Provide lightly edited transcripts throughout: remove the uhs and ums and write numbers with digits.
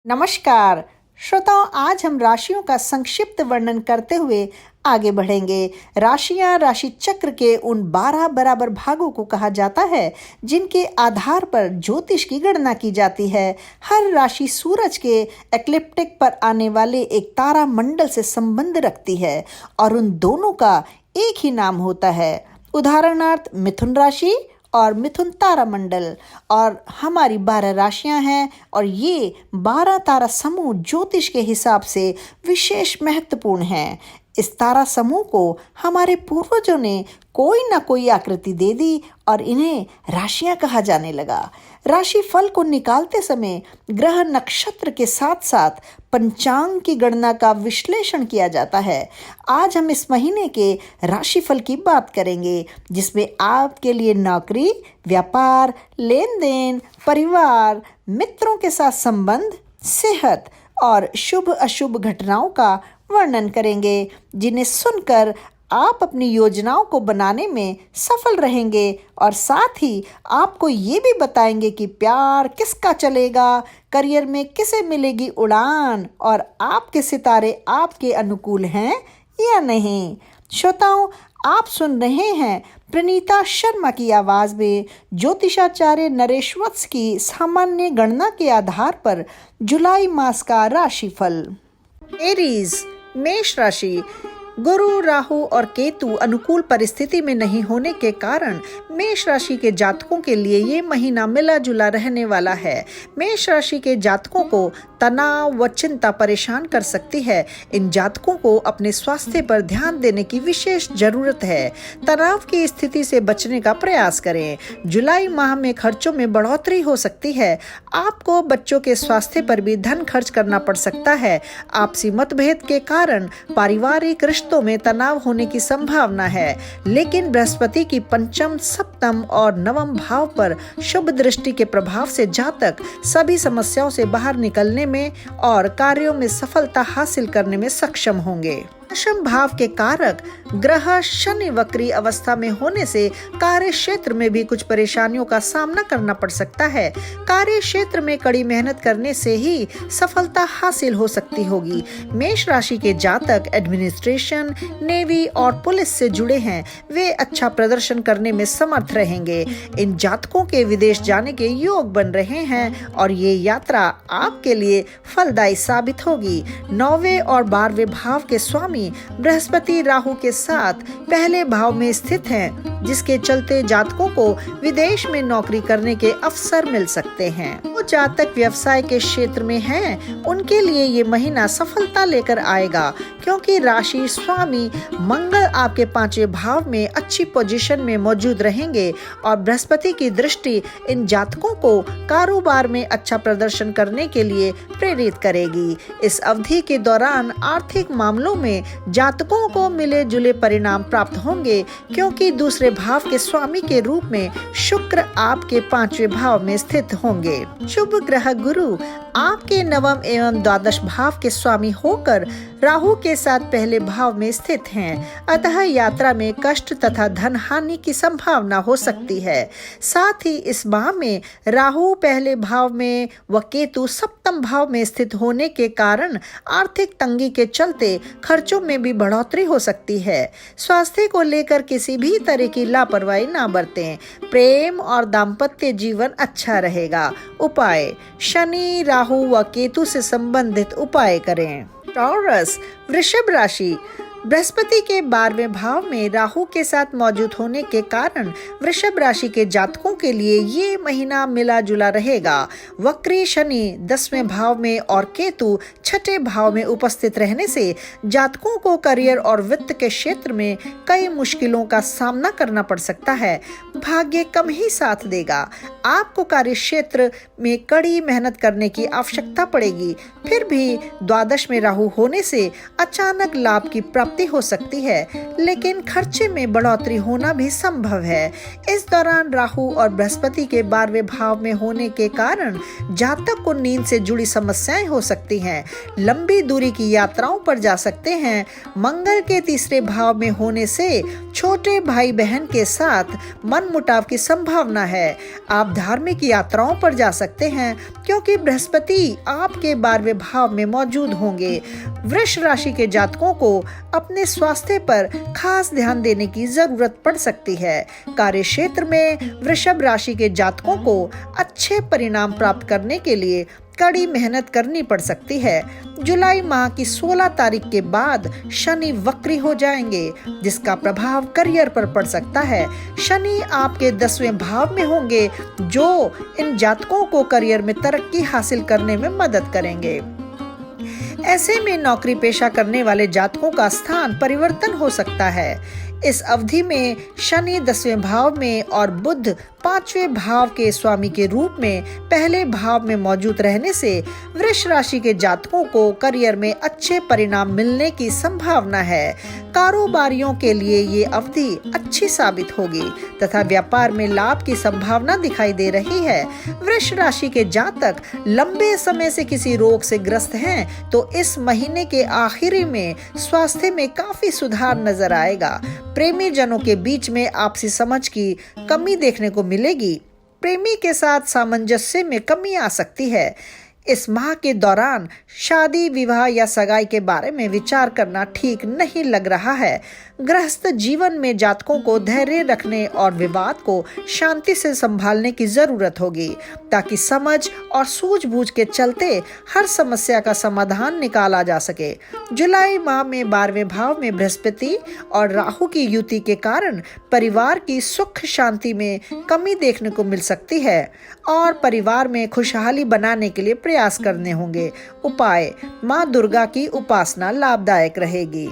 नमस्कार श्रोताओं, आज हम राशियों का संक्षिप्त वर्णन करते हुए आगे बढ़ेंगे। राशियां राशि चक्र के उन 12 बराबर भागों को कहा जाता है जिनके आधार पर ज्योतिष की गणना की जाती है। हर राशि सूरज के एक्लिप्टिक पर आने वाले एक तारा मंडल से संबंध रखती है और उन दोनों का एक ही नाम होता है। उदाहरणार्थ मिथुन राशि और मिथुन तारा मंडल। और हमारी 12 राशियां हैं और ये 12 तारा समूह ज्योतिष के हिसाब से विशेष महत्वपूर्ण हैं। इस तारा समूह को हमारे पूर्वजों ने कोई ना कोई आकृति दे दी और इन्हें राशियां कहा जाने लगा। राशि फल को निकालते समय ग्रह नक्षत्र के साथ साथ पंचांग की गणना का विश्लेषण किया जाता है। आज हम इस महीने के राशिफल की बात करेंगे जिसमें आपके लिए नौकरी, व्यापार, लेन देन, परिवार, मित्रों के साथ संबंध, सेहत और शुभ अशुभ घटनाओं का वर्णन करेंगे जिन्हें सुनकर आप अपनी योजनाओं को बनाने में सफल रहेंगे और साथ ही आपको ये भी बताएंगे कि प्यार किसका चलेगा, करियर में किसे मिलेगी उड़ान और आपके सितारे आपके अनुकूल हैं या नहीं। श्रोताओं, आप सुन रहे हैं प्रणीता शर्मा की आवाज में ज्योतिषाचार्य नरेश वत्स की सामान्य गणना के आधार पर जुलाई मास का राशिफल। एरीज मेष राशि। गुरु, राहु और केतु अनुकूल परिस्थिति में नहीं होने के कारण मेष राशि के जातकों के लिए ये महीना मिला जुला रहने वाला है। मेष राशि के जातकों को तनाव व चिंता परेशान कर सकती है। इन जातकों को अपने स्वास्थ्य पर ध्यान देने की विशेष जरूरत है। तनाव की स्थिति से बचने का प्रयास करें। जुलाई माह में खर्चों में बढ़ोतरी हो सकती है। आपको बच्चों के स्वास्थ्य पर भी धन खर्च करना पड़ सकता है। आपसी मतभेद के कारण पारिवारिक रिश्तों में तनाव होने की संभावना है, लेकिन बृहस्पति की पंचम, सप्तम और नवम भाव पर शुभ दृष्टि के प्रभाव से जातक सभी समस्याओं से बाहर निकलने में और कार्यों में सफलता हासिल करने में सक्षम होंगे। दशम भाव के कारक ग्रह शनि वक्री अवस्था में होने से कार्य क्षेत्र में भी कुछ परेशानियों का सामना करना पड़ सकता है। कार्य क्षेत्र में कड़ी मेहनत करने से ही सफलता हासिल हो सकती होगी। मेष राशि के जातक एडमिनिस्ट्रेशन, नेवी और पुलिस से जुड़े हैं, वे अच्छा प्रदर्शन करने में समर्थ रहेंगे। इन जातकों के विदेश जाने के योग बन रहे हैं और ये यात्रा आपके लिए फलदायी साबित होगी। 9वें और 12वें भाव के स्वामी बृहस्पति राहु के साथ पहले भाव में स्थित हैं, जिसके चलते जातकों को विदेश में नौकरी करने के अवसर मिल सकते हैं। वो जातक व्यवसाय के क्षेत्र में हैं, उनके लिए ये महीना सफलता लेकर आएगा क्योंकि राशि स्वामी मंगल आपके 5वें भाव में अच्छी पोजीशन में मौजूद रहेंगे और बृहस्पति की दृष्टि इन जातकों को कारोबार में अच्छा प्रदर्शन करने के लिए प्रेरित करेगी। इस अवधि के दौरान आर्थिक मामलों में जातकों को मिले जुले परिणाम प्राप्त होंगे क्योंकि दूसरे भाव के स्वामी के रूप में शुक्र आपके 5वें भाव में स्थित होंगे। शुभ ग्रह गुरु आपके 9वें एवं 12 भाव के स्वामी होकर राहु के साथ पहले भाव में स्थित हैं, अतः यात्रा में कष्ट तथा धन हानि की संभावना हो सकती है। साथ ही इस माह में राहु पहले भाव में व केतु सप्तम भाव में स्थित होने के कारण आर्थिक तंगी के चलते खर्चों में भी बढ़ोतरी हो सकती है। स्वास्थ्य को लेकर किसी भी तरह की लापरवाही ना बरतें। प्रेम और दाम्पत्य जीवन अच्छा रहेगा। उपाय: शनि, राहु व केतु से संबंधित उपाय करें। टॉरस वृषभ राशि। बृहस्पति के 12वें भाव में राहु के साथ मौजूद होने के कारण वृषभ राशि के जातकों के लिए ये महीना मिला जुला रहेगा। वक्री शनि 10वें भाव में और केतु 6ठे भाव में उपस्थित रहने से जातकों को करियर और वित्त के क्षेत्र में कई मुश्किलों का सामना करना पड़ सकता है। भाग्य कम ही साथ देगा। आपको कार्य क्षेत्र में कड़ी मेहनत करने की आवश्यकता पड़ेगी। फिर भी 12 में राहु होने से अचानक लाभ की प्राप्ति प्राप्ति हो सकती है, लेकिन खर्चे में बढ़ोतरी होना भी संभव है। इस दौरान राहु और बृहस्पति के 12वें भाव में होने के कारण जातक को नींद से जुड़ी समस्याएं हो सकती हैं। लंबी दूरी की यात्राओं पर जा सकते हैं। मंगल के 3रे भाव में होने से छोटे भाई बहन के साथ मनमुटाव की संभावना है। आप धार्मिक यात्राओं पर जा सकते हैं क्योंकि बृहस्पति आपके 12वें भाव में मौजूद होंगे। वृष राशि के जातकों को अपने स्वास्थ्य पर खास ध्यान देने की जरूरत पड़ सकती है। कार्य क्षेत्र में वृषभ राशि के जातकों को अच्छे परिणाम प्राप्त करने के लिए कड़ी मेहनत करनी पड़ सकती है। जुलाई माह की 16 तारीख के बाद शनि वक्री हो जाएंगे, जिसका प्रभाव करियर पर पड़ सकता है। शनि आपके 10वें भाव में होंगे, जो इन जातकों को करियर में तरक्की हासिल करने में मदद करेंगे। ऐसे में नौकरी पेशा करने वाले जातकों का स्थान परिवर्तन हो सकता है। इस अवधि में शनि 10वें भाव में और बुध 5वें भाव के स्वामी के रूप में पहले भाव में मौजूद रहने से वृष राशि के जातकों को करियर में अच्छे परिणाम मिलने की संभावना है। कारोबारियों के लिए ये अवधि अच्छी साबित होगी तथा व्यापार में लाभ की संभावना दिखाई दे रही है। वृष राशि के जातक लंबे समय से किसी रोग से ग्रस्त हैं तो इस महीने के आखिरी में स्वास्थ्य में काफी सुधार नजर आएगा। प्रेमी जनों के बीच में आपसी समझ की कमी देखने को मिलेगी। प्रेमी के साथ सामंजस्य में कमी आ सकती है। इस माह के दौरान शादी, विवाह या सगाई के बारे में विचार करना ठीक नहीं लग रहा है। गृहस्थ जीवन में जातकों को धैर्य रखने और विवाद को शांति से संभालने की जरूरत होगी ताकि समझ और सूझबूझ के चलते हर समस्या का समाधान निकाला जा सके। जुलाई माह में 12वें भाव में बृहस्पति और राहु की युति के कारण परिवार की सुख शांति में कमी देखने को मिल सकती है और परिवार में खुशहाली बनाने के लिए प्रयास करने होंगे। उपाय: माँ दुर्गा की उपासना लाभदायक रहेगी।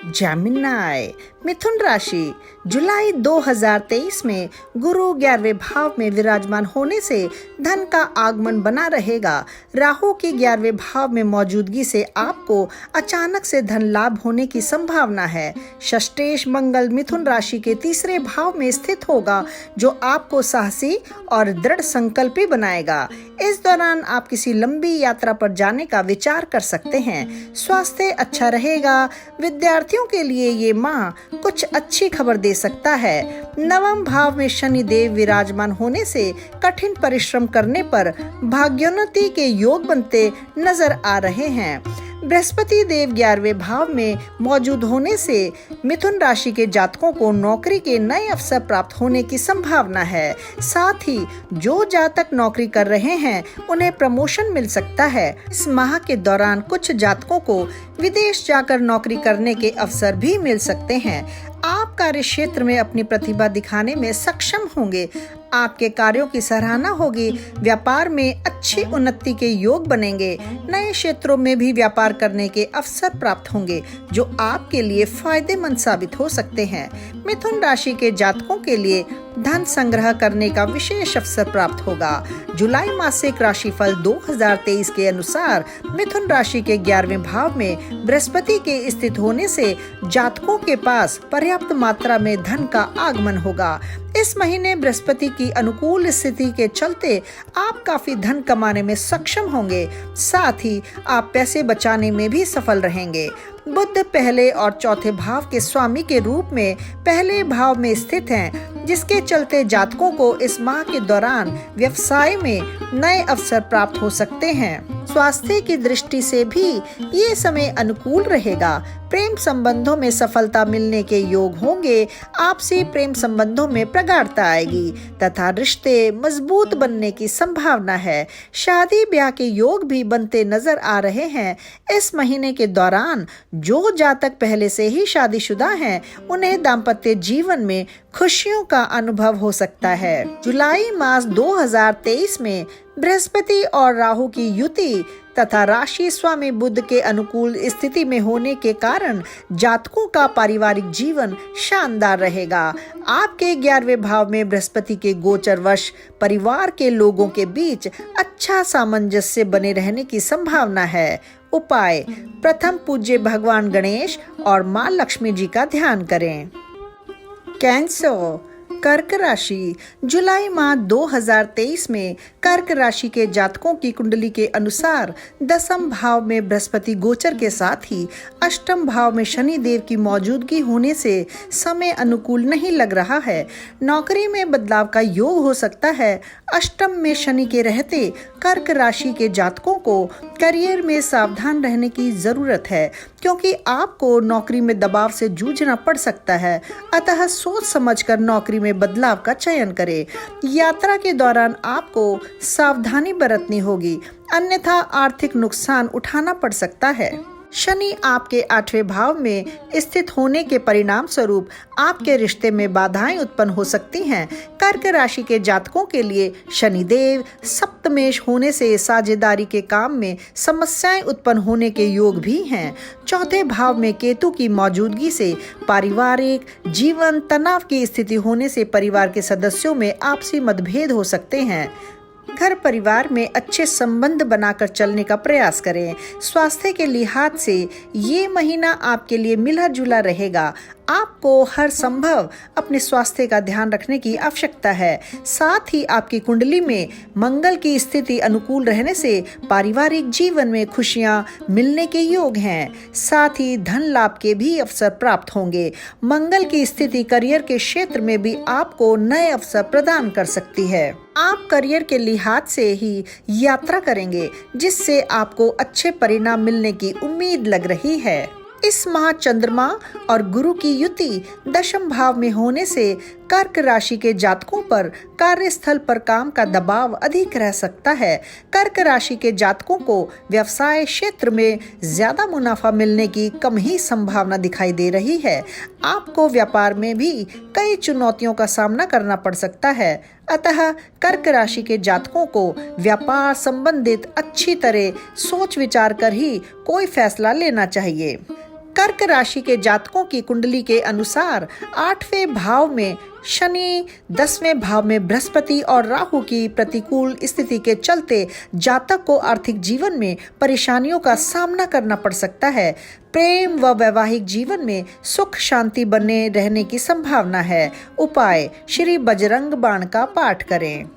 जेमिनी, मिथुन राशि, जुलाई 2023 में गुरु 11वें भाव में विराजमान होने से धन का आगमन बना रहेगा। राहु की 11वें भाव में मौजूदगी से आपको अचानक से धन लाभ होने की संभावना है। षष्ठेश मंगल मिथुन राशि के 3रे भाव में स्थित होगा, जो आपको साहसी और दृढ़ संकल्पी बनाएगा। इस दौरान आप किसी लंबी यात्रा पर जाने का विचार कर सकते हैं। स्वास्थ्य अच्छा रहेगा। विद्यार्थियों के लिए ये माह कुछ अच्छी खबर दे सकता है। 9वें भाव में शनि देव विराजमान होने से कठिन परिश्रम करने पर भाग्योन्नति के योग बनते नजर आ रहे हैं। बृहस्पति देव 11वें भाव में मौजूद होने से मिथुन राशि के जातकों को नौकरी के नए अवसर प्राप्त होने की संभावना है। साथ ही जो जातक नौकरी कर रहे हैं उन्हें प्रमोशन मिल सकता है। इस माह के दौरान कुछ जातकों को विदेश जाकर नौकरी करने के अवसर भी मिल सकते हैं। आप कार्य क्षेत्र में अपनी प्रतिभा दिखाने में सक्षम होंगे। आपके कार्यों की सराहना होगी। व्यापार में अच्छी उन्नति के योग बनेंगे। नए क्षेत्रों में भी व्यापार करने के अवसर प्राप्त होंगे, जो आपके लिए फायदेमंद साबित हो सकते हैं। मिथुन राशि के जातकों के लिए धन संग्रह करने का विशेष अवसर प्राप्त होगा। जुलाई मासिक राशिफल 2023 के अनुसार मिथुन राशि के 11वें भाव में बृहस्पति के स्थित होने से जातकों के पास पर्याप्त मात्रा में धन का आगमन होगा। इस महीने बृहस्पति की अनुकूल स्थिति के चलते आप काफी धन कमाने में सक्षम होंगे। साथ ही आप पैसे बचाने में भी सफल रहेंगे। बुध पहले और चौथे भाव के स्वामी के रूप में पहले भाव में स्थित हैं, जिसके चलते जातकों को इस माह के दौरान व्यवसाय में नए अवसर प्राप्त हो सकते हैं। स्वास्थ्य की दृष्टि से भी ये समय अनुकूल रहेगा। प्रेम संबंधों में सफलता मिलने के योग होंगे। आपसी प्रेम संबंधों में प्रगाढ़ता आएगी तथा रिश्ते मजबूत बनने की संभावना है। शादी ब्याह के योग भी बनते नजर आ रहे हैं। इस महीने के दौरान जो जातक पहले से ही शादीशुदा हैं, उन्हें दाम्पत्य जीवन में खुशियों का अनुभव हो सकता है। जुलाई मास 2023 में बृहस्पति और राहु की युति तथा राशि स्वामी बुध के अनुकूल स्थिति में होने के कारण जातकों का पारिवारिक जीवन शानदार रहेगा। आपके 11वें भाव में बृहस्पति के गोचर वश परिवार के लोगों के बीच अच्छा सामंजस्य बने रहने की संभावना है। उपाय: प्रथम पूज्य भगवान गणेश और माँ लक्ष्मी जी का ध्यान करें। कैंसर, कर्क राशि। जुलाई माह 2023 में कर्क राशि के जातकों की कुंडली के अनुसार 10वें भाव में बृहस्पति गोचर के साथ ही 8वें भाव में शनि देव की मौजूदगी होने से समय अनुकूल नहीं लग रहा है। नौकरी में बदलाव का योग हो सकता है। अष्टम में शनि के रहते कर्क राशि के जातकों को करियर में सावधान रहने की जरूरत है, क्योंकि आपको नौकरी में दबाव से जूझना पड़ सकता है। अतः सोच समझकर नौकरी में बदलाव का चयन करें। यात्रा के दौरान आपको सावधानी बरतनी होगी, अन्यथा आर्थिक नुकसान उठाना पड़ सकता है। शनि आपके 8वें भाव में स्थित होने के परिणाम स्वरूप आपके रिश्ते में बाधाएं उत्पन्न हो सकती हैं। कर्क राशि के जातकों के लिए शनिदेव सप्तमेश होने से साझेदारी के काम में समस्याएं उत्पन्न होने के योग भी हैं। 4थे भाव में केतु की मौजूदगी से पारिवारिक जीवन तनाव की स्थिति होने से परिवार के सदस्यों में आपसी मतभेद हो सकते हैं। घर परिवार में अच्छे संबंध बनाकर चलने का प्रयास करें। स्वास्थ्य के लिहाज से ये महीना आपके लिए मिला जुला रहेगा। आपको हर संभव अपने स्वास्थ्य का ध्यान रखने की आवश्यकता है। साथ ही आपकी कुंडली में मंगल की स्थिति अनुकूल रहने से पारिवारिक जीवन में खुशियां मिलने के योग हैं। साथ ही धन लाभ के भी अवसर प्राप्त होंगे। मंगल की स्थिति करियर के क्षेत्र में भी आपको नए अवसर प्रदान कर सकती है। आप करियर के लिहाज से ही यात्रा करेंगे, जिससे आपको अच्छे परिणाम मिलने की उम्मीद लग रही है। इस माह चंद्रमा और गुरु की युति 10वें भाव में होने से कर्क राशि के जातकों पर कार्यस्थल पर काम का दबाव अधिक रह सकता है। कर्क राशि के जातकों को व्यवसाय क्षेत्र में ज्यादा मुनाफा मिलने की कम ही संभावना दिखाई दे रही है। आपको व्यापार में भी कई चुनौतियों का सामना करना पड़ सकता है। अतः कर्क राशि के जातकों को व्यापार संबंधित अच्छी तरह सोच विचार कर ही कोई फैसला लेना चाहिए। कर्क राशि के जातकों की कुंडली के अनुसार 8वें भाव में शनि, 10वें भाव में बृहस्पति और राहु की प्रतिकूल स्थिति के चलते जातक को आर्थिक जीवन में परेशानियों का सामना करना पड़ सकता है। प्रेम व वैवाहिक जीवन में सुख शांति बने रहने की संभावना है। उपाय: श्री बजरंग बाण का पाठ करें।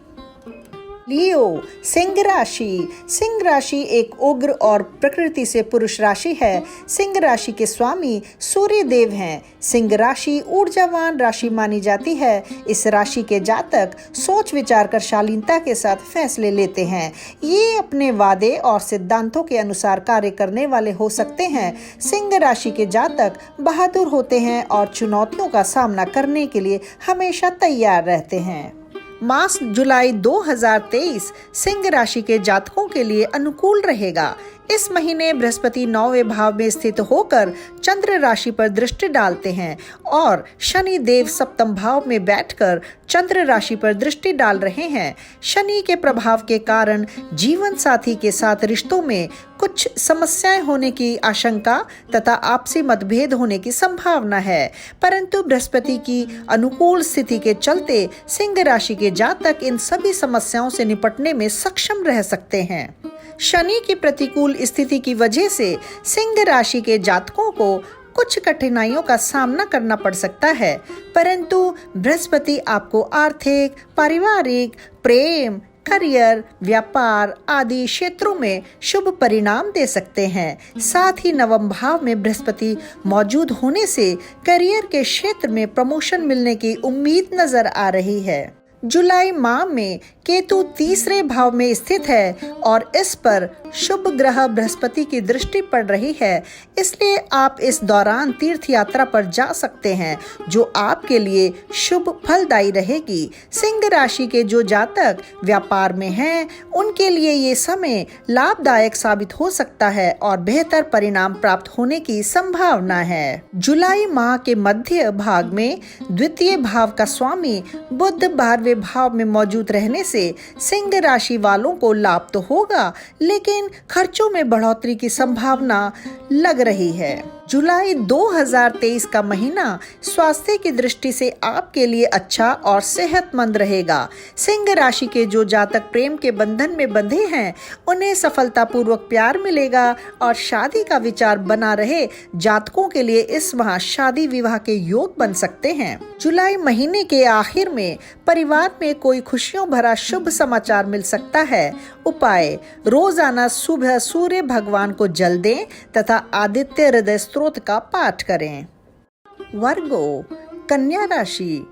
लियो, सिंह राशि। सिंह राशि एक उग्र और प्रकृति से पुरुष राशि है। सिंह राशि के स्वामी सूर्य देव हैं। सिंह राशि ऊर्जावान राशि मानी जाती है। इस राशि के जातक सोच विचार कर शालीनता के साथ फैसले लेते हैं। ये अपने वादे और सिद्धांतों के अनुसार कार्य करने वाले हो सकते हैं। सिंह राशि के जातक बहादुर होते हैं और चुनौतियों का सामना करने के लिए हमेशा तैयार रहते हैं। मास जुलाई 2023 सिंह राशि के जातकों के लिए अनुकूल रहेगा। इस महीने बृहस्पति 9वें भाव में स्थित होकर चंद्र राशि पर दृष्टि डालते हैं और शनि देव 7वें भाव में बैठकर चंद्र राशि पर दृष्टि डाल रहे हैं। शनि के प्रभाव के कारण जीवन साथी के साथ रिश्तों में कुछ समस्याएं होने की आशंका तथा आपसी मतभेद होने की संभावना है, परंतु बृहस्पति की अनुकूल स्थिति के चलते सिंह राशि के जातक इन सभी समस्याओं से निपटने में सक्षम रह सकते हैं। शनि की प्रतिकूल स्थिति की वजह से सिंह राशि के जातकों को कुछ कठिनाइयों का सामना करना पड़ सकता है, परंतु बृहस्पति आपको आर्थिक, पारिवारिक, प्रेम, करियर, व्यापार आदि क्षेत्रों में शुभ परिणाम दे सकते हैं। साथ ही 9वें भाव में बृहस्पति मौजूद होने से करियर के क्षेत्र में प्रमोशन मिलने की उम्मीद नजर आ रही है। जुलाई माह में केतु 3रे भाव में स्थित है और इस पर शुभ ग्रह बृहस्पति की दृष्टि पड़ रही है, इसलिए आप इस दौरान तीर्थ यात्रा पर जा सकते हैं, जो आपके लिए शुभ फलदायी रहेगी। सिंह राशि के जो जातक व्यापार में हैं, उनके लिए ये समय लाभदायक साबित हो सकता है और बेहतर परिणाम प्राप्त होने की संभावना है। जुलाई माह के मध्य भाग में द्वितीय भाव का स्वामी बुध 12वें भाव में मौजूद रहने से सिंह राशि वालों को लाभ तो होगा, लेकिन खर्चों में बढ़ोतरी की संभावना लग रही है। जुलाई 2023 का महीना स्वास्थ्य की दृष्टि से आपके लिए अच्छा और सेहतमंद रहेगा। सिंह राशि के जो जातक प्रेम के बंधन में बंधे हैं उन्हें सफलतापूर्वक प्यार मिलेगा और शादी का विचार बना रहे जातकों के लिए इस माह शादी विवाह के योग बन सकते हैं। जुलाई महीने के आखिर में परिवार में कोई खुशियों भरा शुभ समाचार मिल सकता है। उपाय: रोजाना सुबह सूर्य भगवान को जल दें तथा आदित्य हृदय स्तोत्र का पाठ करें। वर्गो कन्या राशि।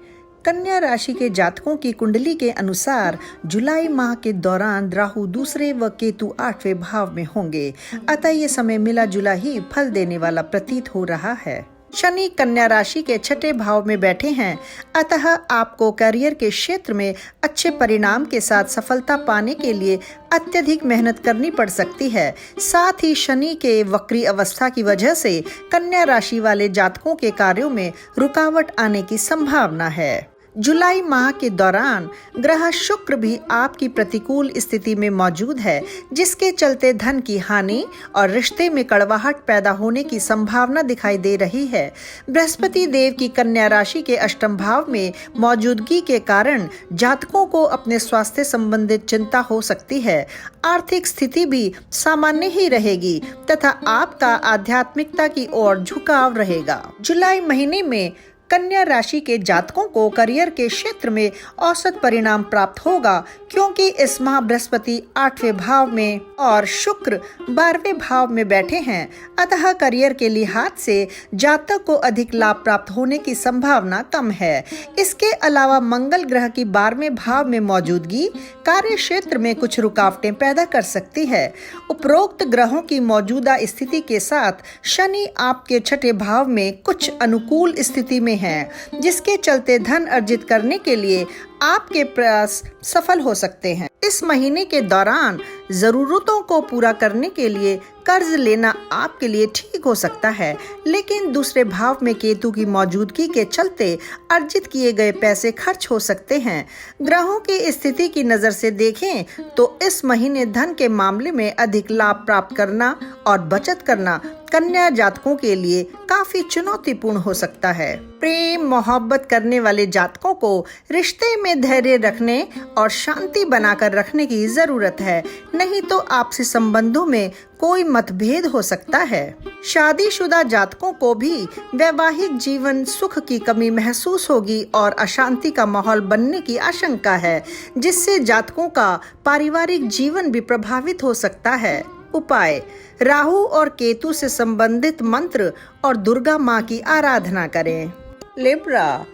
कन्या राशि के जातकों की कुंडली के अनुसार जुलाई माह के दौरान राहु दूसरे व केतु 8वें भाव में होंगे, अतः ये समय मिला जुला ही फल देने वाला प्रतीत हो रहा है। शनि कन्या राशि के 6ठे भाव में बैठे हैं, अतः आपको करियर के क्षेत्र में अच्छे परिणाम के साथ सफलता पाने के लिए अत्यधिक मेहनत करनी पड़ सकती है। साथ ही शनि के वक्री अवस्था की वजह से कन्या राशि वाले जातकों के कार्यों में रुकावट आने की संभावना है। जुलाई माह के दौरान ग्रह शुक्र भी आपकी प्रतिकूल स्थिति में मौजूद है, जिसके चलते धन की हानि और रिश्ते में कड़वाहट पैदा होने की संभावना दिखाई दे रही है। बृहस्पति देव की कन्या राशि के 8वें भाव में मौजूदगी के कारण जातकों को अपने स्वास्थ्य संबंधित चिंता हो सकती है। आर्थिक स्थिति भी सामान्य ही रहेगी तथा आपका आध्यात्मिकता की ओर झुकाव रहेगा। जुलाई महीने में कन्या राशि के जातकों को करियर के क्षेत्र में औसत परिणाम प्राप्त होगा, क्योंकि इस माह बृहस्पति 8वें भाव में और शुक्र 12वें भाव में बैठे हैं, अतः करियर के लिहाज से जातक को अधिक लाभ प्राप्त होने की संभावना कम है। इसके अलावा मंगल ग्रह की 12वें भाव में मौजूदगी कार्य क्षेत्र में कुछ रुकावटें पैदा कर सकती है। उपरोक्त ग्रहों की मौजूदा स्थिति के साथ शनि आपके 6ठे भाव में कुछ अनुकूल स्थिति में है, जिसके चलते धन अर्जित करने के लिए आपके प्रयास सफल हो सकते हैं। इस महीने के दौरान जरूरतों को पूरा करने के लिए कर्ज लेना आपके लिए ठीक हो सकता है, लेकिन दूसरे भाव में केतु की मौजूदगी के चलते अर्जित किए गए पैसे खर्च हो सकते हैं। ग्रहों की स्थिति की नजर से देखें तो इस महीने धन के मामले में अधिक लाभ प्राप्त करना और बचत करना कन्या जातकों के लिए काफी चुनौतीपूर्ण हो सकता है। प्रेम मोहब्बत करने वाले जातकों को रिश्ते में धैर्य रखने और शांति बनाकर रखने की जरूरत है, नहीं तो आपसी संबंधों में कोई मतभेद हो सकता है। शादीशुदा जातकों को भी वैवाहिक जीवन सुख की कमी महसूस होगी और अशांति का माहौल बनने की आशंका है, जिससे जातकों का पारिवारिक जीवन भी प्रभावित हो सकता है। उपाय: राहु और केतु से संबंधित मंत्र और दुर्गा माँ की आराधना करें। लिब्रा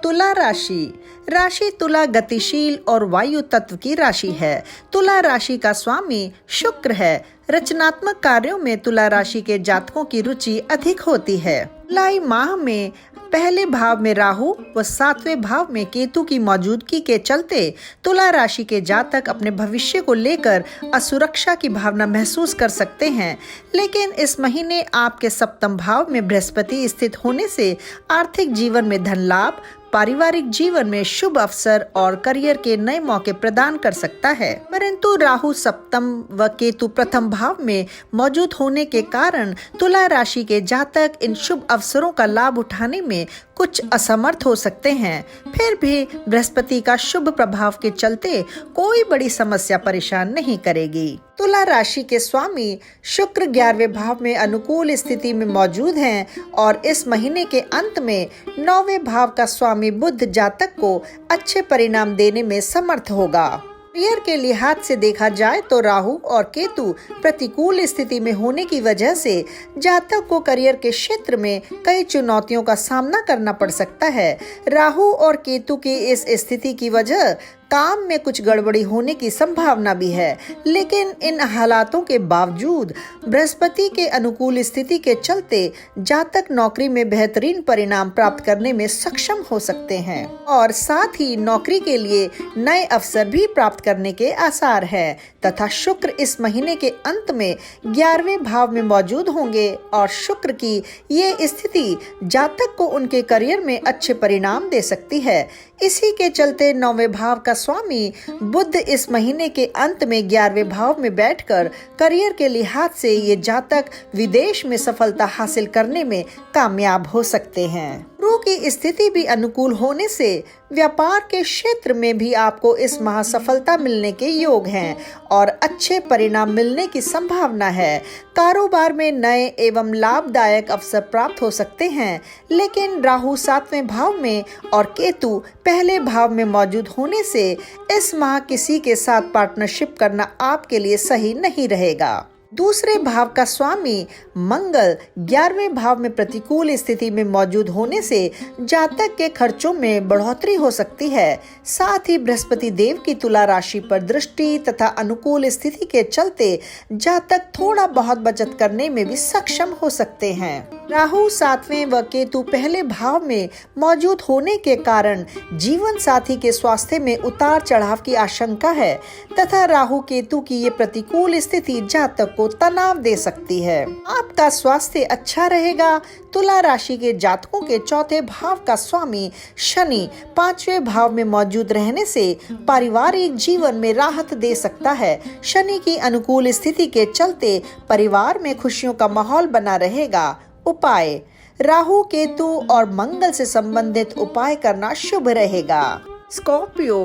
तुला राशि तुला गतिशील और वायु तत्व की राशि है। तुला राशि का स्वामी शुक्र है। रचनात्मक कार्यों में तुला राशि के जातकों की रुचि अधिक होती है। जुलाई माह में पहले भाव में राहु व 7वें भाव में केतु की मौजूदगी के चलते तुला राशि के जातक अपने भविष्य को लेकर असुरक्षा की भावना महसूस कर सकते हैं, लेकिन इस महीने आपके 7वें भाव में बृहस्पति स्थित होने से आर्थिक जीवन में धन लाभ, पारिवारिक जीवन में शुभ अवसर और करियर के नए मौके प्रदान कर सकता है। परंतु राहु 7म व केतु 1म भाव में मौजूद होने के कारण तुला राशि के जातक इन शुभ अवसरों का लाभ उठाने में कुछ असमर्थ हो सकते हैं। फिर भी बृहस्पति का शुभ प्रभाव के चलते कोई बड़ी समस्या परेशान नहीं करेगी। तुला राशि के स्वामी शुक्र 11वें भाव में अनुकूल स्थिति में मौजूद हैं और इस महीने के अंत में 9वें भाव का स्वामी बुध जातक को अच्छे परिणाम देने में समर्थ होगा। करियर के लिहाज से देखा जाए तो राहु और केतु प्रतिकूल स्थिति में होने की वजह से जातक को करियर के क्षेत्र में कई चुनौतियों का सामना करना पड़ सकता है। राहु और केतु की इस स्थिति की वजह काम में कुछ गड़बड़ी होने की संभावना भी है, लेकिन इन हालातों के बावजूद बृहस्पति के अनुकूल स्थिति के चलते जातक नौकरी में बेहतरीन परिणाम प्राप्त करने में सक्षम हो सकते हैं और साथ ही नौकरी के लिए नए अवसर भी प्राप्त करने के आसार है तथा शुक्र इस महीने के अंत में 11वें भाव में मौजूद होंगे और शुक्र की ये स्थिति जातक को उनके करियर में अच्छे परिणाम दे सकती है। इसी के चलते 9वें भाव का स्वामी बुध इस महीने के अंत में 11वें भाव में बैठकर करियर के लिहाज से ये जातक विदेश में सफलता हासिल करने में कामयाब हो सकते हैं। गुरु की स्थिति भी अनुकूल होने से व्यापार के क्षेत्र में भी आपको इस माह सफलता मिलने के योग हैं और अच्छे परिणाम मिलने की संभावना है। कारोबार में नए एवं लाभदायक अवसर प्राप्त हो सकते हैं, लेकिन राहु 7वें भाव में और केतु पहले भाव में मौजूद होने से इस माह किसी के साथ पार्टनरशिप करना आपके लिए सही नहीं रहेगा। दूसरे भाव का स्वामी मंगल 11वें भाव में प्रतिकूल स्थिति में मौजूद होने से जातक के खर्चों में बढ़ोतरी हो सकती है। साथ ही बृहस्पति देव की तुला राशि पर दृष्टि तथा अनुकूल स्थिति के चलते जातक थोड़ा बहुत बचत करने में भी सक्षम हो सकते हैं। राहु 7वें व केतु पहले भाव में मौजूद होने के कारण जीवन साथी के स्वास्थ्य में उतार चढ़ाव की आशंका है तथा राहु केतु की ये प्रतिकूल स्थिति जातक को तनाव दे सकती है। आपका स्वास्थ्य अच्छा रहेगा। तुला राशि के जातकों के चौथे भाव का स्वामी शनि 5वें भाव में मौजूद रहने से पारिवारिक जीवन में राहत दे सकता है। शनि की अनुकूल स्थिति के चलते परिवार में खुशियों का माहौल बना रहेगा। उपाय: राहु केतु और मंगल से संबंधित उपाय करना शुभ रहेगा। स्कॉर्पियो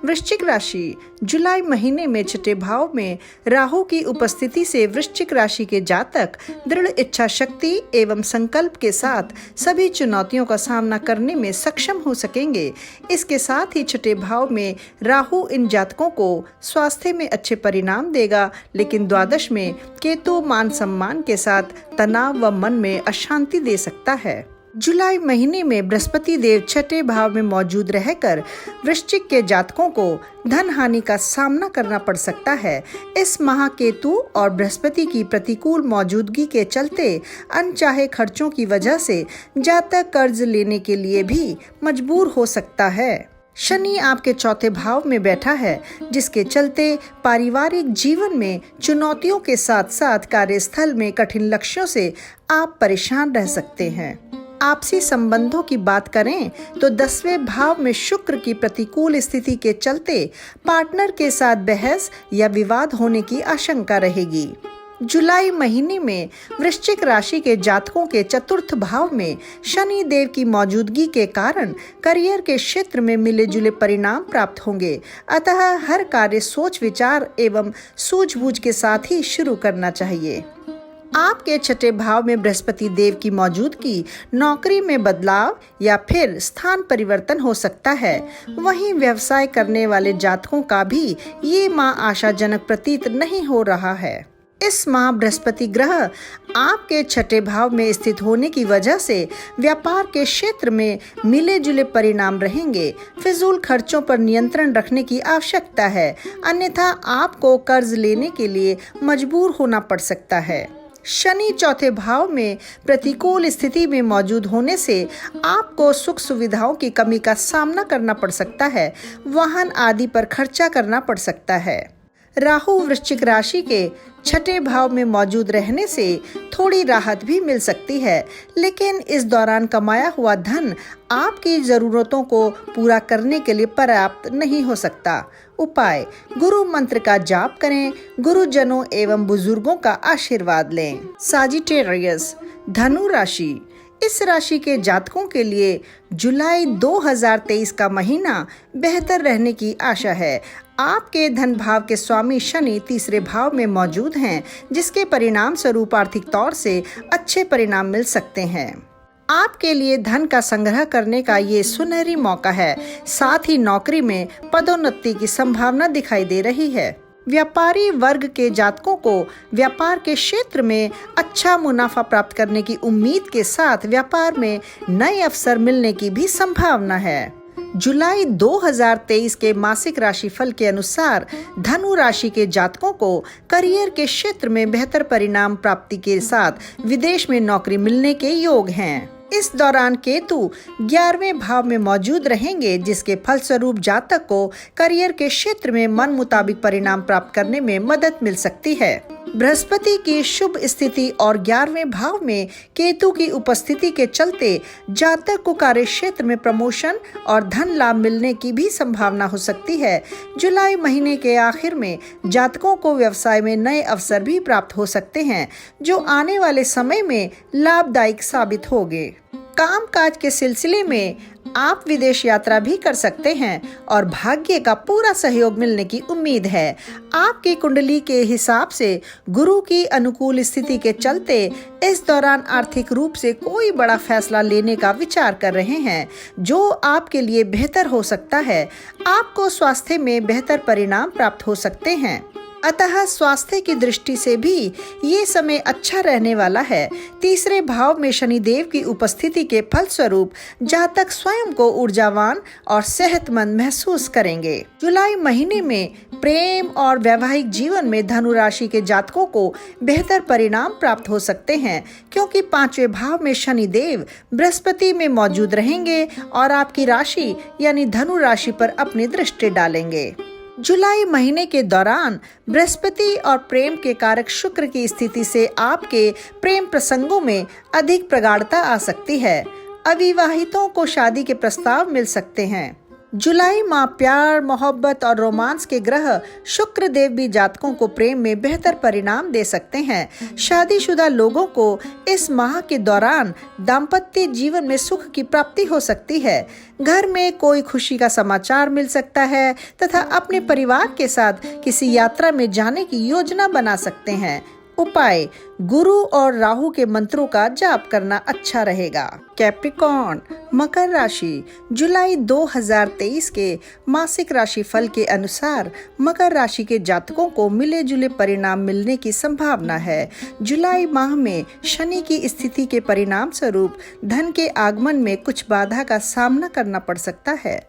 वृश्चिक राशि जुलाई महीने में छठे भाव में राहु की उपस्थिति से वृश्चिक राशि के जातक दृढ़ इच्छा शक्ति एवं संकल्प के साथ सभी चुनौतियों का सामना करने में सक्षम हो सकेंगे। इसके साथ ही छठे भाव में राहु इन जातकों को स्वास्थ्य में अच्छे परिणाम देगा, लेकिन द्वादश में केतु मान सम्मान के साथ तनाव व मन में अशांति दे सकता है। जुलाई महीने में बृहस्पति देव छठे भाव में मौजूद रहकर वृश्चिक के जातकों को धन हानि का सामना करना पड़ सकता है। इस माह केतु और बृहस्पति की प्रतिकूल मौजूदगी के चलते अनचाहे खर्चों की वजह से जातक कर्ज लेने के लिए भी मजबूर हो सकता है। शनि आपके चौथे भाव में बैठा है, जिसके चलते पारिवारिक जीवन में चुनौतियों के साथ साथ कार्यस्थल में कठिन लक्ष्यों से आप परेशान रह सकते हैं। आपसी संबंधों की बात करें तो 10वें भाव में शुक्र की प्रतिकूल स्थिति के चलते पार्टनर के साथ बहस या विवाद होने की आशंका रहेगी। जुलाई महीने में वृश्चिक राशि के जातकों के चतुर्थ भाव में शनि देव की मौजूदगी के कारण करियर के क्षेत्र में मिले जुले परिणाम प्राप्त होंगे। अतः हर कार्य सोच विचार एवं सूझबूझ के साथ ही शुरू करना चाहिए। आपके छठे भाव में बृहस्पति देव की मौजूदगी नौकरी में बदलाव या फिर स्थान परिवर्तन हो सकता है। वहीं व्यवसाय करने वाले जातकों का भी ये माह आशाजनक प्रतीत नहीं हो रहा है। इस माह बृहस्पति ग्रह आपके छठे भाव में स्थित होने की वजह से व्यापार के क्षेत्र में मिले जुले परिणाम रहेंगे। फिजूल खर्चों पर नियंत्रण रखने की आवश्यकता है, अन्यथा आपको कर्ज लेने के लिए मजबूर होना पड़ सकता है। शनि चौथे भाव में प्रतिकूल स्थिति में मौजूद होने से आपको सुख सुविधाओं की कमी का सामना करना पड़ सकता है। वाहन आदि पर खर्चा करना पड़ सकता है। राहु वृश्चिक राशि के छठे भाव में मौजूद रहने से थोड़ी राहत भी मिल सकती है, लेकिन इस दौरान कमाया हुआ धन आपकी जरूरतों को पूरा करने के लिए पर्याप्त नहीं हो सकता। उपाय: गुरु मंत्र का जाप करें, गुरुजनों एवं बुजुर्गों का आशीर्वाद लें। सजिटेरियस धनु राशि इस राशि के जातकों के लिए जुलाई 2023 का महीना बेहतर रहने की आशा है। आपके धन भाव के स्वामी शनि तीसरे भाव में मौजूद हैं, जिसके परिणाम स्वरूप आर्थिक तौर से अच्छे परिणाम मिल सकते हैं। आपके लिए धन का संग्रह करने का ये सुनहरी मौका है। साथ ही नौकरी में पदोन्नति की संभावना दिखाई दे रही है। व्यापारी वर्ग के जातकों को व्यापार के क्षेत्र में अच्छा मुनाफा प्राप्त करने की उम्मीद के साथ व्यापार में नए अवसर मिलने की भी संभावना है। जुलाई 2023 के मासिक राशिफल के अनुसार धनु राशि के जातकों को करियर के क्षेत्र में बेहतर परिणाम प्राप्ति के साथ विदेश में नौकरी मिलने के योग हैं। इस दौरान केतु 11वें भाव में मौजूद रहेंगे, जिसके फलस्वरूप जातक को करियर के क्षेत्र में मन मुताबिक परिणाम प्राप्त करने में मदद मिल सकती है। बृहस्पति की शुभ स्थिति और 11वें भाव में केतु की उपस्थिति के चलते जातक को कार्य क्षेत्र में प्रमोशन और धन लाभ मिलने की भी संभावना हो सकती है। जुलाई महीने के आखिर में जातकों को व्यवसाय में नए अवसर भी प्राप्त हो सकते हैं, जो आने वाले समय में लाभदायक साबित होंगे। कामकाज के सिलसिले में आप विदेश यात्रा भी कर सकते हैं और भाग्य का पूरा सहयोग मिलने की उम्मीद है। आपकी कुंडली के हिसाब से गुरु की अनुकूल स्थिति के चलते इस दौरान आर्थिक रूप से कोई बड़ा फैसला लेने का विचार कर रहे हैं, जो आपके लिए बेहतर हो सकता है। आपको स्वास्थ्य में बेहतर परिणाम प्राप्त हो सकते हैं, अतः स्वास्थ्य की दृष्टि से भी ये समय अच्छा रहने वाला है। तीसरे भाव में शनिदेव की उपस्थिति के फलस्वरूप जातक स्वयं को ऊर्जावान और सेहतमंद महसूस करेंगे। जुलाई महीने में प्रेम और वैवाहिक जीवन में धनु राशि के जातकों को बेहतर परिणाम प्राप्त हो सकते हैं, क्योंकि 5वें भाव में शनिदेव बृहस्पति में मौजूद रहेंगे और आपकी राशि यानी धनु राशि पर अपनी दृष्टि डालेंगे। जुलाई महीने के दौरान बृहस्पति और प्रेम के कारक शुक्र की स्थिति से आपके प्रेम प्रसंगों में अधिक प्रगाढ़ता आ सकती है। अविवाहितों को शादी के प्रस्ताव मिल सकते हैं। जुलाई माह प्यार, मोहब्बत और रोमांस के ग्रह शुक्र देव भी जातकों को प्रेम में बेहतर परिणाम दे सकते हैं। शादीशुदा लोगों को इस माह के दौरान दाम्पत्य जीवन में सुख की प्राप्ति हो सकती है। घर में कोई खुशी का समाचार मिल सकता है तथा अपने परिवार के साथ किसी यात्रा में जाने की योजना बना सकते हैं। उपाय: गुरु और राहु के मंत्रों का जाप करना अच्छा रहेगा। कैप्रिकॉर्न, मकर राशि, जुलाई 2023 के मासिक राशि फल के अनुसार मकर राशि के जातकों को मिले जुले परिणाम मिलने की संभावना है। जुलाई माह में शनि की स्थिति के परिणाम स्वरूप धन के आगमन में कुछ बाधा का सामना करना पड़ सकता है।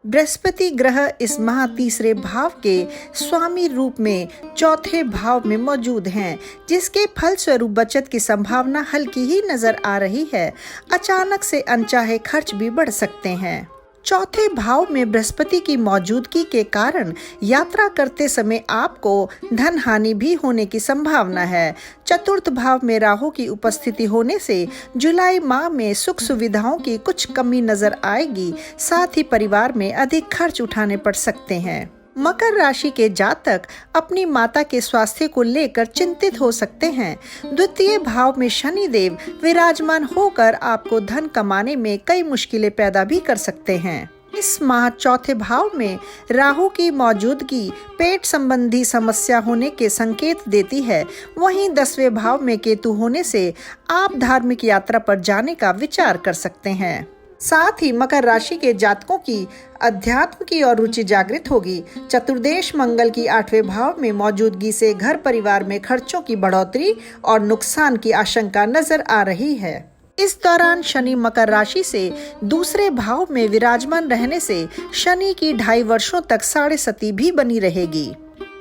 बृहस्पति ग्रह इस माह तीसरे भाव के स्वामी रूप में चौथे भाव में मौजूद हैं, जिसके फलस्वरूप बचत की संभावना हल्की ही नजर आ रही है। अचानक से अनचाहे खर्च भी बढ़ सकते हैं। चौथे भाव में बृहस्पति की मौजूदगी के कारण यात्रा करते समय आपको धन हानि भी होने की संभावना है। चतुर्थ भाव में राहु की उपस्थिति होने से जुलाई माह में सुख सुविधाओं की कुछ कमी नजर आएगी। साथ ही परिवार में अधिक खर्च उठाने पड़ सकते हैं। मकर राशि के जातक अपनी माता के स्वास्थ्य को लेकर चिंतित हो सकते हैं। द्वितीय भाव में शनिदेव विराजमान होकर आपको धन कमाने में कई मुश्किलें पैदा भी कर सकते हैं। इस माह चौथे भाव में राहु की मौजूदगी पेट संबंधी समस्या होने के संकेत देती है। वहीं 10वें भाव में केतु होने से आप धार्मिक यात्रा पर जाने का विचार कर सकते हैं। साथ ही मकर राशि के जातकों की अध्यात्म की ओर रुचि जागृत होगी। चतुर्देश मंगल की 8वें भाव में मौजूदगी से घर परिवार में खर्चों की बढ़ोतरी और नुकसान की आशंका नजर आ रही है। इस दौरान शनि मकर राशि से दूसरे भाव में विराजमान रहने से शनि की 2.5 वर्षों तक साढ़े सती भी बनी रहेगी।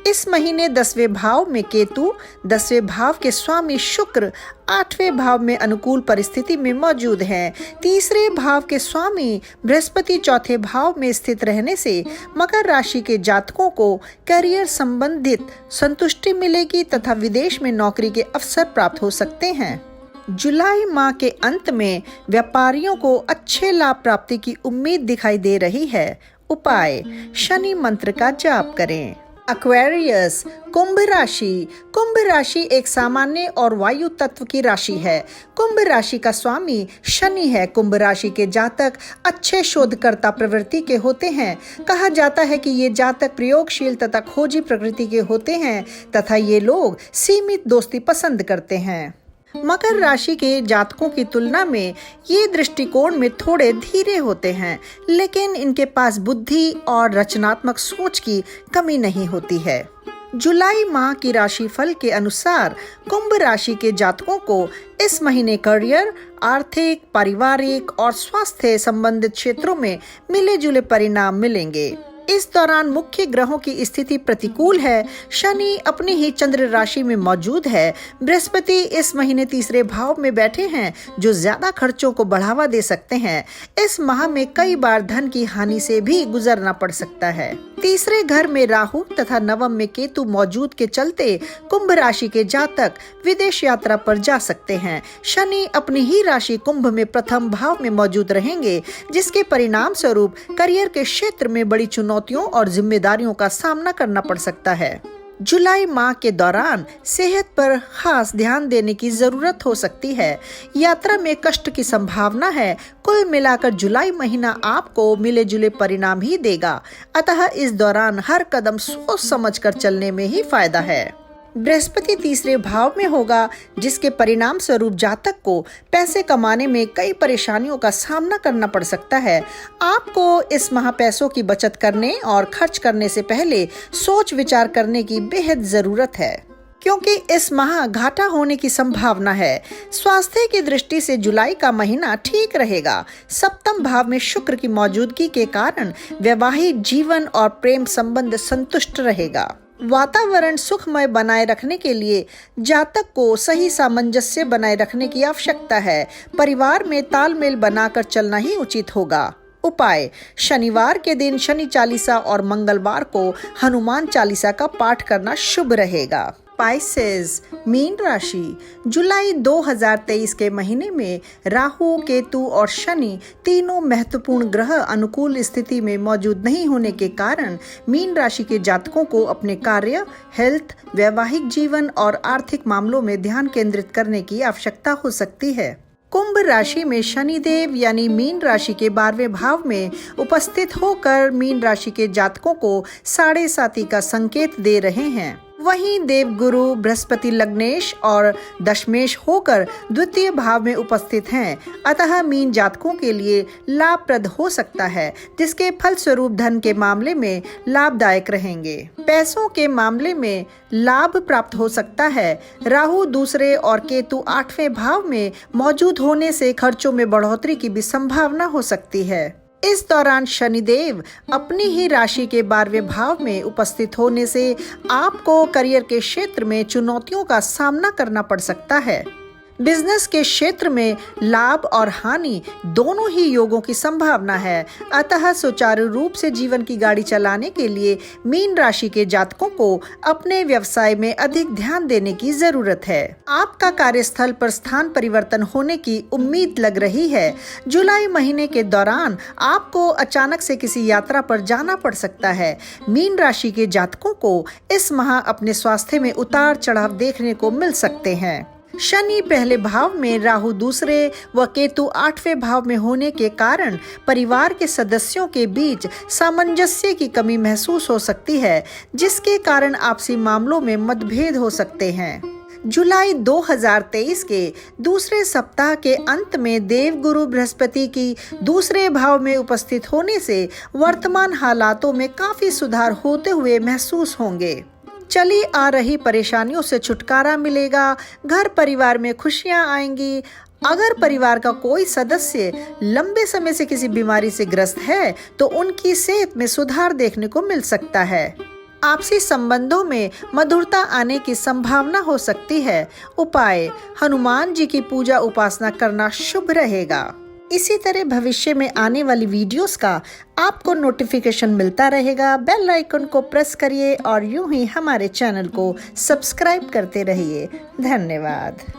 इस महीने 10वें भाव में केतु, 10वें भाव के स्वामी शुक्र 8वें भाव में अनुकूल परिस्थिति में मौजूद हैं। तीसरे भाव के स्वामी बृहस्पति चौथे भाव में स्थित रहने से मकर राशि के जातकों को करियर संबंधित संतुष्टि मिलेगी तथा विदेश में नौकरी के अवसर प्राप्त हो सकते हैं। जुलाई माह के अंत में व्यापारियों को अच्छे लाभ प्राप्ति की उम्मीद दिखाई दे रही है। उपाय: शनि मंत्र का जाप करें। एक्वेरियस, कुंभ राशि। कुंभ राशि एक सामान्य और वायु तत्व की राशि है। कुंभ राशि का स्वामी शनि है। कुंभ राशि के जातक अच्छे शोधकर्ता प्रवृत्ति के होते हैं। कहा जाता है कि ये जातक प्रयोगशील तथा खोजी प्रकृति के होते हैं तथा ये लोग सीमित दोस्ती पसंद करते हैं। मकर राशि के जातकों की तुलना में ये दृष्टिकोण में थोड़े धीरे होते हैं, लेकिन इनके पास बुद्धि और रचनात्मक सोच की कमी नहीं होती है। जुलाई माह की राशिफल के अनुसार कुंभ राशि के जातकों को इस महीने करियर, आर्थिक, पारिवारिक और स्वास्थ्य संबंधित क्षेत्रों में मिले जुले परिणाम मिलेंगे। इस दौरान मुख्य ग्रहों की स्थिति प्रतिकूल है। शनि अपनी ही चंद्र राशि में मौजूद है। बृहस्पति इस महीने तीसरे भाव में बैठे हैं, जो ज्यादा खर्चों को बढ़ावा दे सकते हैं। इस माह में कई बार धन की हानि से भी गुजरना पड़ सकता है। तीसरे घर में राहु तथा नवम में केतु मौजूद के चलते कुंभ राशि के जातक विदेश यात्रा पर जा सकते हैं। शनि अपनी ही राशि कुंभ में प्रथम भाव में मौजूद रहेंगे, जिसके परिणाम स्वरूप करियर के क्षेत्र में बड़ी चुनौतियों और जिम्मेदारियों का सामना करना पड़ सकता है। जुलाई माह के दौरान सेहत पर खास ध्यान देने की जरूरत हो सकती है। यात्रा में कष्ट की संभावना है। कुल मिलाकर जुलाई महीना आपको मिले जुले परिणाम ही देगा, अतः इस दौरान हर कदम सोच समझ कर चलने में ही फायदा है। बृहस्पति तीसरे भाव में होगा, जिसके परिणाम स्वरूप जातक को पैसे कमाने में कई परेशानियों का सामना करना पड़ सकता है। आपको इस माह पैसों की बचत करने और खर्च करने से पहले सोच विचार करने की बेहद जरूरत है, क्योंकि इस माह घाटा होने की संभावना है। स्वास्थ्य की दृष्टि से जुलाई का महीना ठीक रहेगा। सप्तम भाव में शुक्र की मौजूदगी के कारण वैवाहिक जीवन और प्रेम संबंध संतुष्ट रहेगा। वातावरण सुखमय बनाए रखने के लिए जातक को सही सामंजस्य बनाए रखने की आवश्यकता है। परिवार में तालमेल बनाकर चलना ही उचित होगा। उपाय: शनिवार के दिन शनि चालीसा और मंगलवार को हनुमान चालीसा का पाठ करना शुभ रहेगा। स्पाइसेस मीन राशि, जुलाई 2023 के महीने में राहु, केतु और शनि तीनों महत्वपूर्ण ग्रह अनुकूल स्थिति में मौजूद नहीं होने के कारण मीन राशि के जातकों को अपने कार्य, हेल्थ, वैवाहिक जीवन और आर्थिक मामलों में ध्यान केंद्रित करने की आवश्यकता हो सकती है। कुंभ राशि में शनिदेव यानी मीन राशि के 12वें भाव में उपस्थित होकर मीन राशि के जातकों को साढ़े साती का संकेत दे रहे हैं। वहीं देवगुरु बृहस्पति लग्नेश और दशमेश होकर द्वितीय भाव में उपस्थित हैं, अतः मीन जातकों के लिए लाभप्रद हो सकता है, जिसके फलस्वरूप धन के मामले में लाभदायक रहेंगे। पैसों के मामले में लाभ प्राप्त हो सकता है। राहु दूसरे और केतु 8वें भाव में मौजूद होने से खर्चों में बढ़ोतरी की भी संभावना हो सकती है। इस दौरान शनिदेव अपनी ही राशि के 12वें भाव में उपस्थित होने से आपको करियर के क्षेत्र में चुनौतियों का सामना करना पड़ सकता है। बिजनेस के क्षेत्र में लाभ और हानि दोनों ही योगों की संभावना है, अतः सुचारू रूप से जीवन की गाड़ी चलाने के लिए मीन राशि के जातकों को अपने व्यवसाय में अधिक ध्यान देने की जरूरत है। आपका कार्यस्थल पर स्थान परिवर्तन होने की उम्मीद लग रही है। जुलाई महीने के दौरान आपको अचानक से किसी यात्रा पर जाना पड़ सकता है। मीन राशि के जातकों को इस माह अपने स्वास्थ्य में उतार चढ़ाव देखने को मिल सकते हैं। शनि पहले भाव में, राहु दूसरे व केतु 8वें भाव में होने के कारण परिवार के सदस्यों के बीच सामंजस्य की कमी महसूस हो सकती है, जिसके कारण आपसी मामलों में मतभेद हो सकते हैं। जुलाई 2023 के दूसरे सप्ताह के अंत में देवगुरु बृहस्पति की दूसरे भाव में उपस्थित होने से वर्तमान हालातों में काफी सुधार होते हुए महसूस होंगे। चली आ रही परेशानियों से छुटकारा मिलेगा। घर परिवार में खुशियां आएंगी। अगर परिवार का कोई सदस्य लंबे समय से किसी बीमारी से ग्रस्त है तो उनकी सेहत में सुधार देखने को मिल सकता है। आपसी संबंधों में मधुरता आने की संभावना हो सकती है। उपाय: हनुमान जी की पूजा उपासना करना शुभ रहेगा। इसी तरह भविष्य में आने वाली वीडियोस का आपको नोटिफिकेशन मिलता रहेगा। बेल आइकन को प्रेस करिए और यूं ही हमारे चैनल को सब्सक्राइब करते रहिए। धन्यवाद।